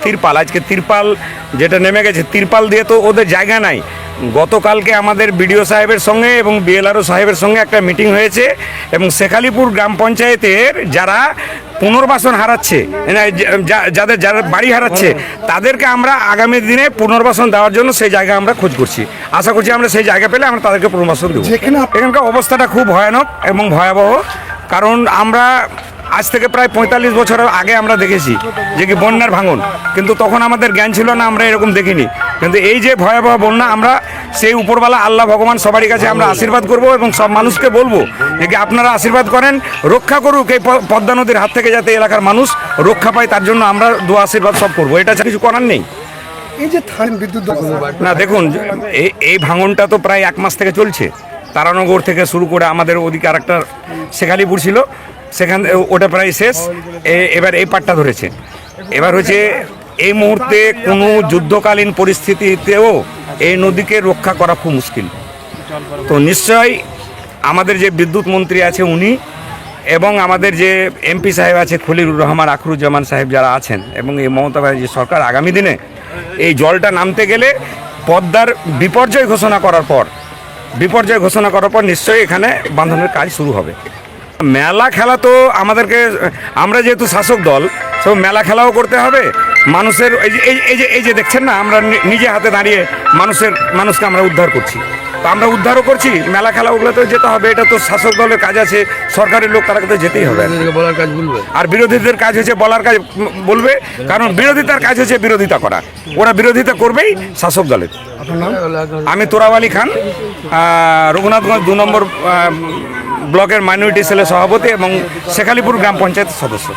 তিরপাল, আজকে তিরপাল যেটা নেমে গেছে, তিরপাল দিয়ে তো ওদের জায়গা নাই। গতকালকে আমাদের বিডিও সাহেবের সঙ্গে এবং বিএলআরও সাহেবের সঙ্গে একটা মিটিং হয়েছে এবং শেখালিপুর গ্রাম পঞ্চায়েতের যারা পুনর্বাসন হারাচ্ছে, যাদের বাড়ি হারাচ্ছে, তাদেরকে আমরা আগামী দিনে পুনর্বাসন দেওয়ার জন্য সেই জায়গা আমরা খোঁজ করছি। আশা করছি আমরা সেই জায়গা পেলে আমরা তাদেরকে পুনর্বাসন দেবো। এখানকার অবস্থাটা খুব ভয়ানক এবং ভয়াবহ, কারণ আমরা আজ থেকে প্রায় 45 বছরের আগে আমরা দেখেছি যে কি বন্যার ভাঙন, কিন্তু তখন আমাদের জ্ঞান ছিল না, আমরা এরকম দেখিনি। কিন্তু এই যে ভয়াবহ বন্যা, আমরা সেই উপরওয়ালা আল্লাহ ভগবান সবারই কাছে আমরা আশীর্বাদ করব এবং সব মানুষকে বলবো যে কি আপনারা আশীর্বাদ করেন, রক্ষা করুক এই পদ্মা নদীর হাত থেকে, যাতে এলাকার মানুষ রক্ষা পায়, তার জন্য আমরা দোয়া আশীর্বাদ সব করবো। এটা কিছু করার নেই। এই যে বিদ্যুৎ না দেখুন, এই ভাঙনটা তো প্রায় 1 মাস থেকে চলছে। তারানগর থেকে শুরু করে আমাদের ওদিকে আরেকটা শেখালিপুর ছিল, সেখান ওটা প্রায় শেষ। এবার এই পাটটা ধরেছে। এবার হচ্ছে এই মুহূর্তে কোনো যুদ্ধকালীন পরিস্থিতিতেও এই নদীকে রক্ষা করা খুব মুশকিল। তো নিশ্চয়ই আমাদের যে বিদ্যুৎ মন্ত্রী আছে উনি এবং আমাদের যে এমপি সাহেব আছে খলিলুর রহমান, আখরুজ্জামান সাহেব যারা আছেন, এবং এই মমতা ব্যানার্জি সরকার আগামী দিনে এই জলটা নামতে গেলে পদ্মার বিপর্যয় ঘোষণা করার পর নিশ্চয়ই এখানে বাঁধনের কাজ শুরু হবে। মেলা খেলা তো আমাদেরকে, আমরা যেহেতু শাসক দল, সব মেলা খেলাও করতে হবে। মানুষের এই যে দেখছেন না, আমরা নিজে হাতে দাঁড়িয়ে মানুষকে আমরা উদ্ধার করছি, তো আমরা উদ্ধারও করছি। মেলা খেলা ওগুলোতে যেতে হবে, এটা তো শাসক দলের কাজ আছে, সরকারের লোক, তারা তো যেতেই হবে। আর বিরোধীদের কাজ হচ্ছে বলার কাজ বলবে, কারণ বিরোধিতার কাজ হচ্ছে বিরোধিতা করা, ওরা বিরোধিতা করবেই শাসক দলের। আমি তোরাব আলী খান, রঘুনাথগঞ্জ 2 নম্বর ব্লকের মাইনরিটি সেলের সভাপতি এবং শেখালিপুর গ্রাম পঞ্চায়েত সদস্য।